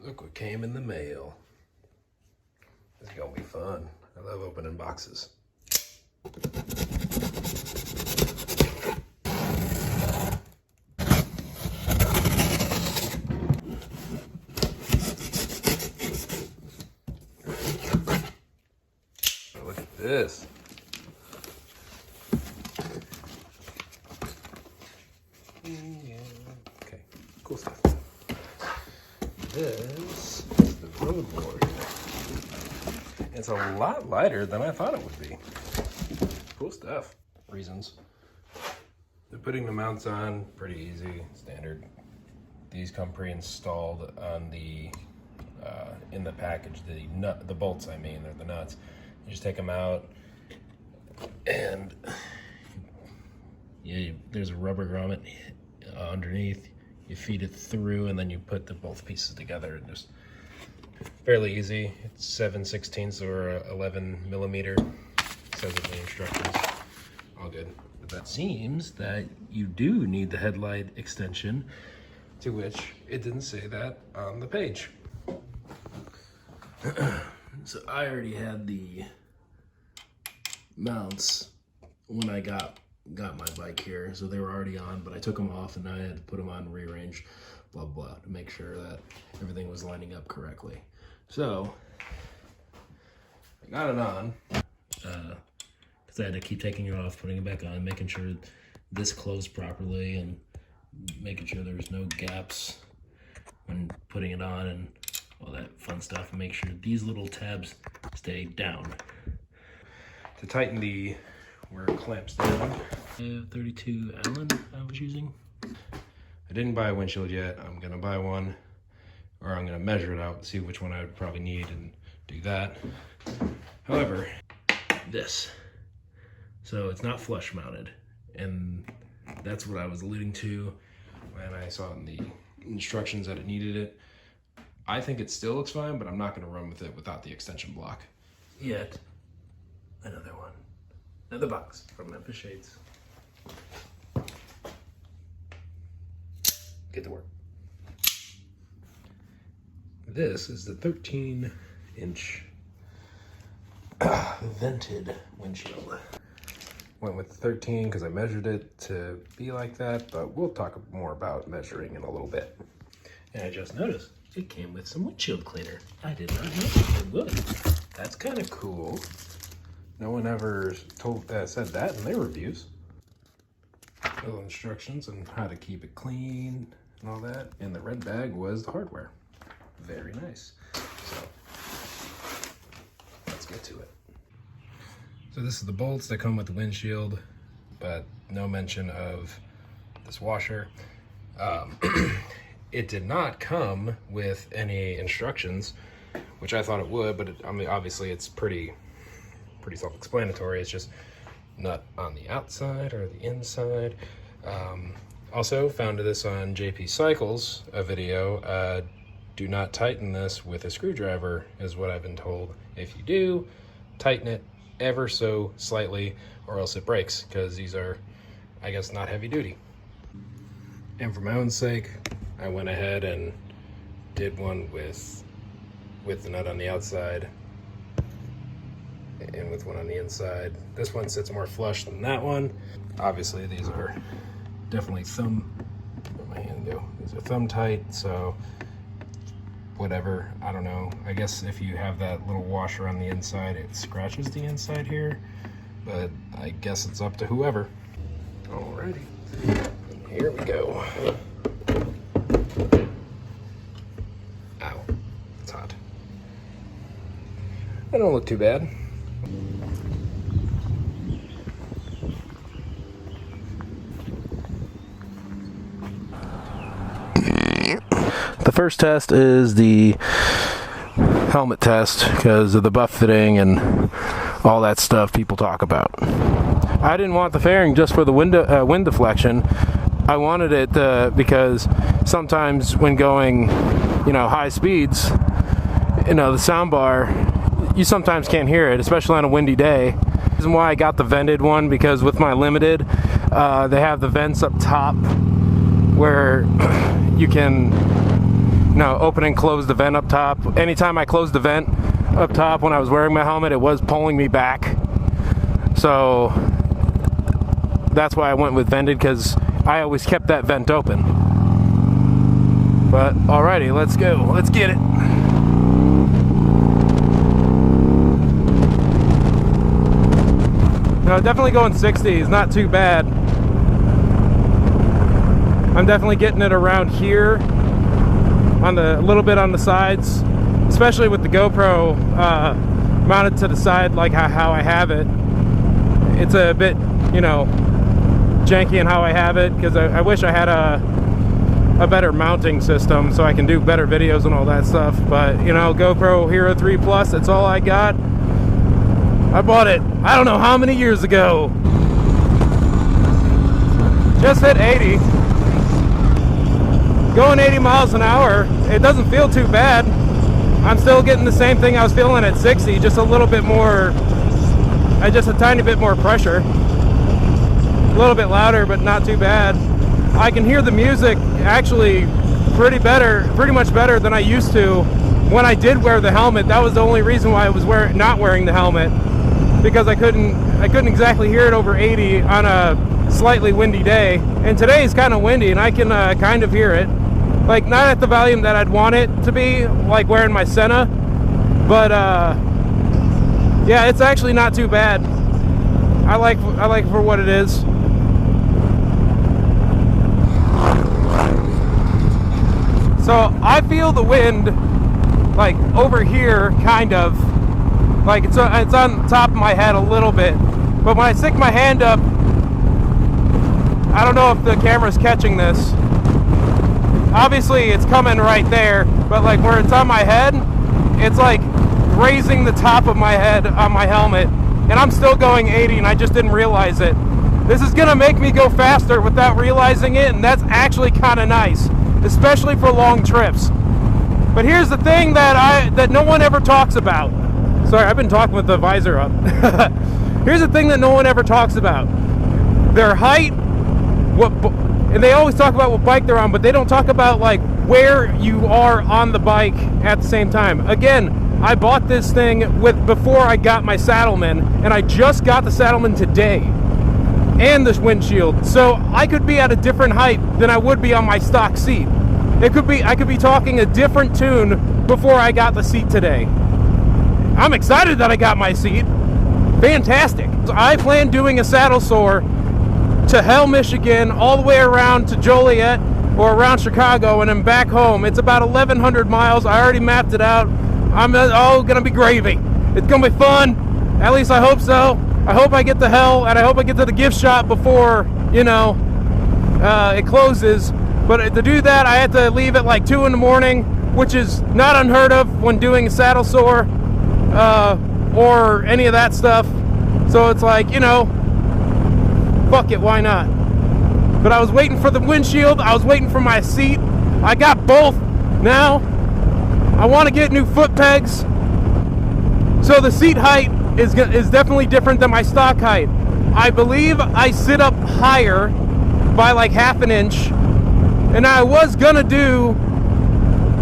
Look what came in the mail. This is gonna be fun. I love opening boxes. Look at this. Okay, cool stuff. This is the road warrior. It's a lot lighter than I thought it would be. Cool stuff. Reasons. They're putting the mounts on pretty easy, standard. These come pre-installed on the in the package. The bolts, I mean, they're the nuts. You just take them out, and yeah, there's a rubber grommet underneath. You feed it through, and then you put both pieces together, and just fairly easy. It's 7/16 or 11 millimeter. It says it in the instructions. All good. But that seems that you do need the headlight extension, to which it didn't say that on the page. So I already had the mounts when I got my bike here, so they were already on, but I took them off and I had to put them on rearrange, blah blah, to make sure that everything was lining up correctly. So I got it on because I had to keep taking it off, putting it back on, making sure this closed properly, and making sure there's no gaps when putting it on, and all that fun stuff, and make sure these little tabs stay down. To tighten where it clamps down, 32 Allen I was using. I didn't buy a windshield yet. I'm gonna buy one, or I'm gonna measure it out and see which one I would probably need and do that. However, this, so it's not flush mounted, and that's what I was alluding to when I saw in the instructions that it needed it. I think it still looks fine, but I'm not gonna run with it without the extension block yet. Another one. Another box from Memphis Shades. Get to work. This is the 13-inch vented windshield. Went with 13 because I measured it to be like that, but we'll talk more about measuring in a little bit. And I just noticed it came with some windshield cleaner. I did not know it would. That's kind of cool. No one ever said that in their reviews. Little instructions on how to keep it clean and all that. And the red bag was the hardware. Very nice. So let's get to it. So this is the bolts that come with the windshield, but no mention of this washer. It did not come with any instructions, which I thought it would, but I mean, obviously it's pretty self-explanatory. It's just nut on the outside or the inside. Also found this on JP Cycles, a video. Do not tighten this with a screwdriver is what I've been told. If you do, tighten it ever so slightly or else it breaks, because these are, I guess, not heavy duty. And for my own sake, I went ahead and did one with the nut on the outside and with one on the inside. This one sits more flush than that one. Obviously these are definitely what my hand do? These are thumb tight, so whatever, I don't know. I guess if you have that little washer on the inside, it scratches the inside here, but I guess it's up to whoever. Alrighty, and here we go. Ow, it's hot. I don't look too bad. The first test is the helmet test because of the buffeting and all that stuff people talk about. I didn't want the fairing just for the wind deflection. I wanted it because sometimes when going, high speeds, the sound bar, you sometimes can't hear it, especially on a windy day. The reason why I got the vented one, because with my limited, they have the vents up top where you can open and close the vent up top. Anytime I closed the vent up top when I was wearing my helmet, it was pulling me back. So that's why I went with vented, because I always kept that vent open. But alrighty, let's go. Let's get it. No, definitely going 60 is not too bad. I'm definitely getting it around here, on a little bit on the sides, especially with the GoPro mounted to the side like how I have it. It's a bit, you know, janky in how I have it, because I wish I had a better mounting system so I can do better videos and all that stuff. But, you know, GoPro Hero 3 Plus, that's all I got. I bought it, I don't know how many years ago. Just hit 80. Going 80 miles an hour, it doesn't feel too bad. I'm still getting the same thing I was feeling at 60, just a little bit more, just a tiny bit more pressure. A little bit louder, but not too bad. I can hear the music actually pretty much better than I used to when I did wear the helmet. That was the only reason why I was not wearing the helmet, because I couldn't exactly hear it over 80 on a slightly windy day. And today is kind of windy, and I can kind of hear it. Like, not at the volume that I'd want it to be, like wearing my Senna, but yeah, it's actually not too bad. I like it for what it is. So I feel the wind like over here, kind of like it's on top of my head a little bit, but when I stick my hand up, I don't know if the camera's catching this. Obviously it's coming right there, but like where it's on my head, it's like raising the top of my head on my helmet, and I'm still going 80 and I just didn't realize it. This is gonna make me go faster without realizing it, and that's actually kind of nice, especially for long trips. But here's the thing that no one ever talks about. Sorry, I've been talking with the visor up. Here's the thing that no one ever talks about. Their height, and they always talk about what bike they're on, but they don't talk about like where you are on the bike at the same time. Again, I bought this thing before I got my Saddleman, and I just got the Saddleman today, and this windshield. So I could be at a different height than I would be on my stock seat. I could be talking a different tune before I got the seat today. I'm excited that I got my seat. Fantastic. I plan doing a saddle soar to Hell, Michigan, all the way around to Joliet or around Chicago, and then back home. It's about 1,100 miles. I already mapped it out. I'm all gonna be gravy. It's gonna be fun. At least I hope so. I hope I get to Hell, and I hope I get to the gift shop before, you know, it closes. But to do that, I had to leave at like 2 in the morning, which is not unheard of when doing a saddle soar or any of that stuff. So it's like, you know, fuck it, why not? But I was waiting for the windshield, I was waiting for my seat. I got both now. I want to get new foot pegs. So the seat height is definitely different than my stock height. I believe I sit up higher by like half an inch. And I was gonna do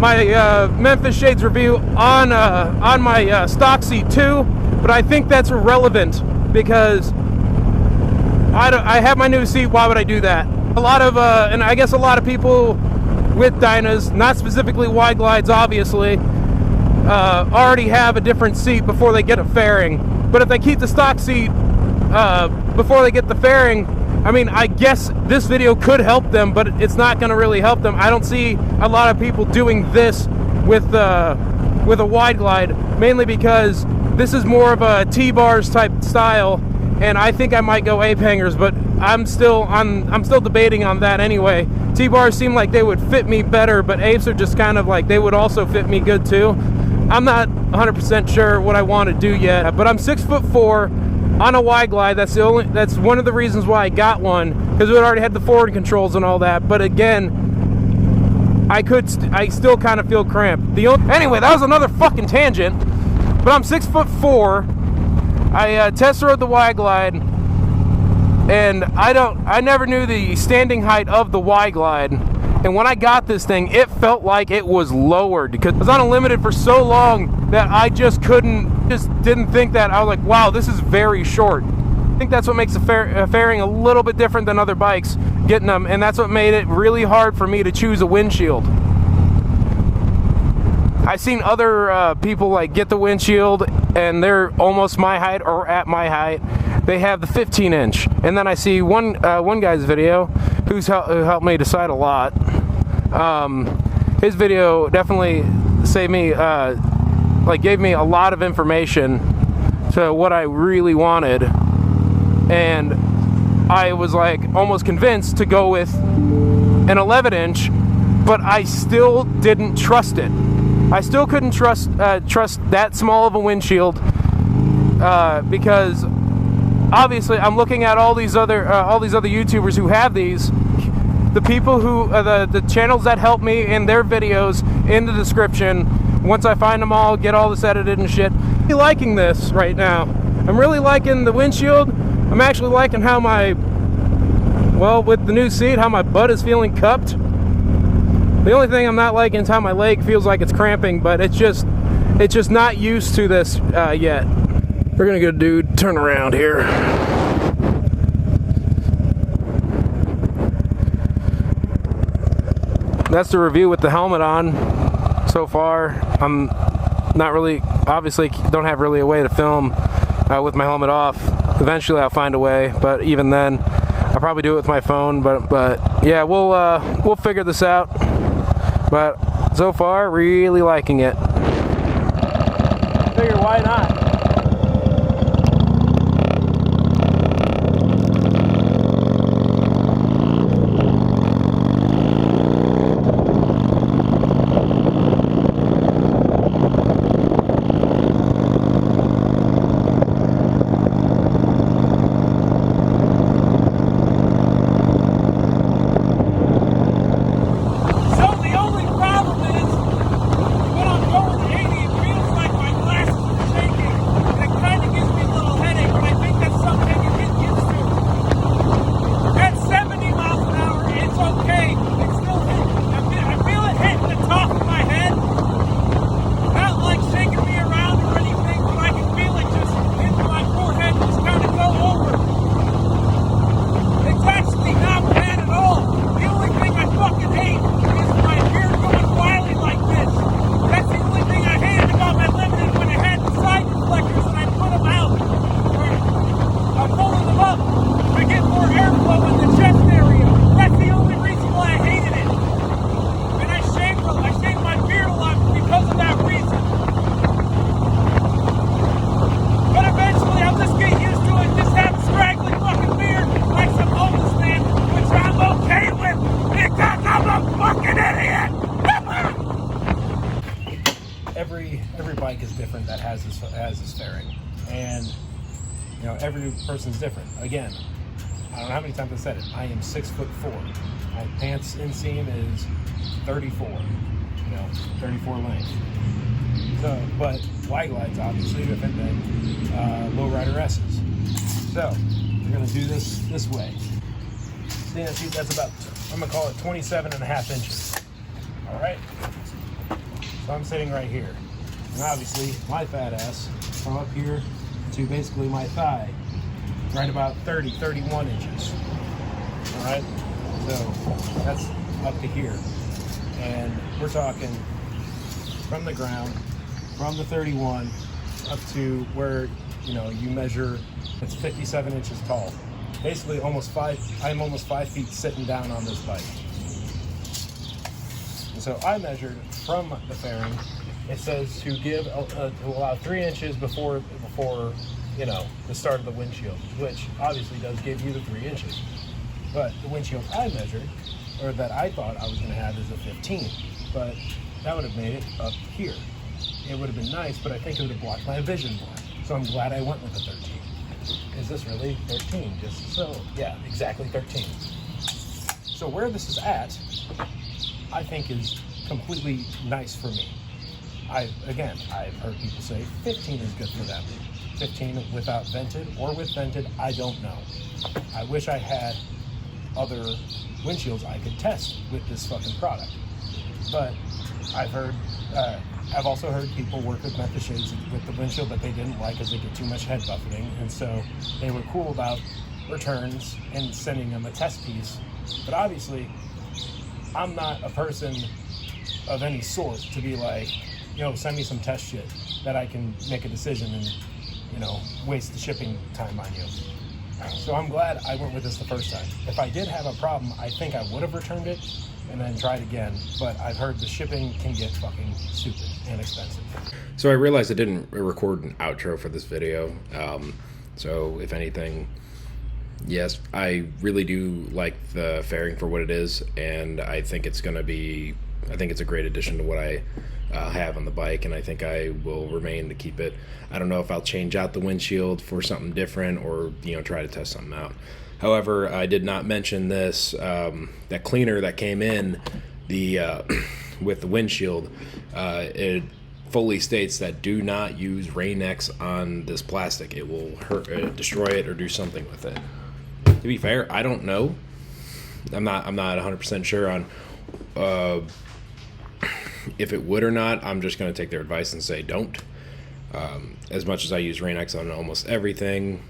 my Memphis Shades review on my stock seat too, but I think that's irrelevant because I have my new seat. Why would I do that? A lot of and I guess a lot of people with Dynas, not specifically wide glides, obviously, already have a different seat before they get a fairing. But if they keep the stock seat before they get the fairing, I mean, I guess this video could help them, but it's not going to really help them. I don't see a lot of people doing this with a wide glide, mainly because this is more of a T-bars type style, and I think I might go ape hangers, but I'm still debating on that anyway. T-bars seem like they would fit me better, but apes are just kind of like they would also fit me good too. I'm not 100% sure what I want to do yet, but I'm 6'4". On a wide glide. That's one of the reasons why I got one, because it already had the forward controls and all that. But again, I still kind of feel cramped. Anyway, that was another fucking tangent. But I'm 6'4". I test rode the wide glide, and I never knew the standing height of the wide glide. And when I got this thing, it felt like it was lowered because I was on unlimited for so long that I just didn't think that. I was like, wow, this is very short. I think that's what makes the fairing a little bit different than other bikes, getting them, and that's what made it really hard for me to choose a windshield. I've seen other people like get the windshield and they're almost my height or at my height. They have the 15-inch, and then I see one guy's video who helped me decide a lot. His video definitely saved me, gave me a lot of information to what I really wanted, and I was like almost convinced to go with an 11-inch, but I still didn't trust it. I still couldn't trust that small of a windshield because obviously I'm looking at all these other YouTubers who have these. The people who the channels that help me in their videos in the description. Once I find them all, get all this edited and shit. I'm really liking this right now. I'm really liking the windshield. I'm actually liking how with the new seat, how my butt is feeling cupped. The only thing I'm not liking is how my leg feels like it's cramping, but it's just not used to this yet. We're gonna go, dude, turn around here. That's the review with the helmet on so far. I'm not really, obviously don't have really a way to film with my helmet off. Eventually I'll find a way, but even then I'll probably do it with my phone, but yeah, we'll figure this out. But so far, really liking it. I figure, why not? Every bike is different that has this fairing, and you know, every person's different. Again, I don't know how many times I said it. I am 6'4". My pants inseam is 34. 34 length. So, but wide glide's obviously different than lowrider S's. So we're gonna do this way. See, that's about, I'm gonna call it 27.5 inches. All right. So I'm sitting right here, and obviously my fat ass from up here to basically my thigh, right about 31 inches. All right, so that's up to here, and we're talking from the ground, from the 31 up to where you measure. It's 57 inches tall. Basically, I'm almost 5 feet sitting down on this bike. And so I measured from the fairing. It says to allow 3 inches before the start of the windshield, which obviously does give you the 3 inches. But the windshield I measured, or that I thought I was going to have, is a 15. But that would have made it up here. It would have been nice, but I think it would have blocked my vision more. So I'm glad I went with the 13. Is this really 13? Just so, yeah, exactly 13. So where this is at, I think is completely nice for me. I've heard people say 15 is good for them. 15 without vented or with vented, I don't know. I wish I had other windshields I could test with this fucking product. But I've also heard people work with Memphis shades with the windshield, but they didn't like because they get too much head buffeting, and so they were cool about returns and sending them a test piece. But obviously, I'm not a person of any sort to be like, send me some test shit that I can make a decision and, waste the shipping time on you. So I'm glad I went with this the first time. If I did have a problem, I think I would have returned it and then tried again. But I've heard the shipping can get fucking stupid and expensive. So I realized I didn't record an outro for this video. So if anything, yes, I really do like the fairing for what it is, and I think it's a great addition to what I have on the bike, and I think I will remain to keep it. I don't know if I'll change out the windshield for something different or try to test something out. However, I did not mention this, that cleaner that came in with the windshield. It fully states that do not use Rain-X on this plastic. It will hurt, destroy it, or do something with it. To be fair, I don't know. I'm not 100% sure on if it would or not. I'm just going to take their advice and say don't. As much as I use Rain-X on almost everything,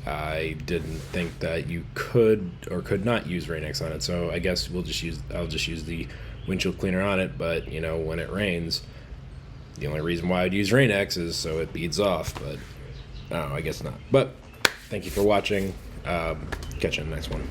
I didn't think that you could or could not use Rain-X on it. So I guess I'll just use the windshield cleaner on it. But when it rains, the only reason why I'd use Rain-X is so it beads off. But I don't know, I guess not. But thank you for watching. Catch you in the next one.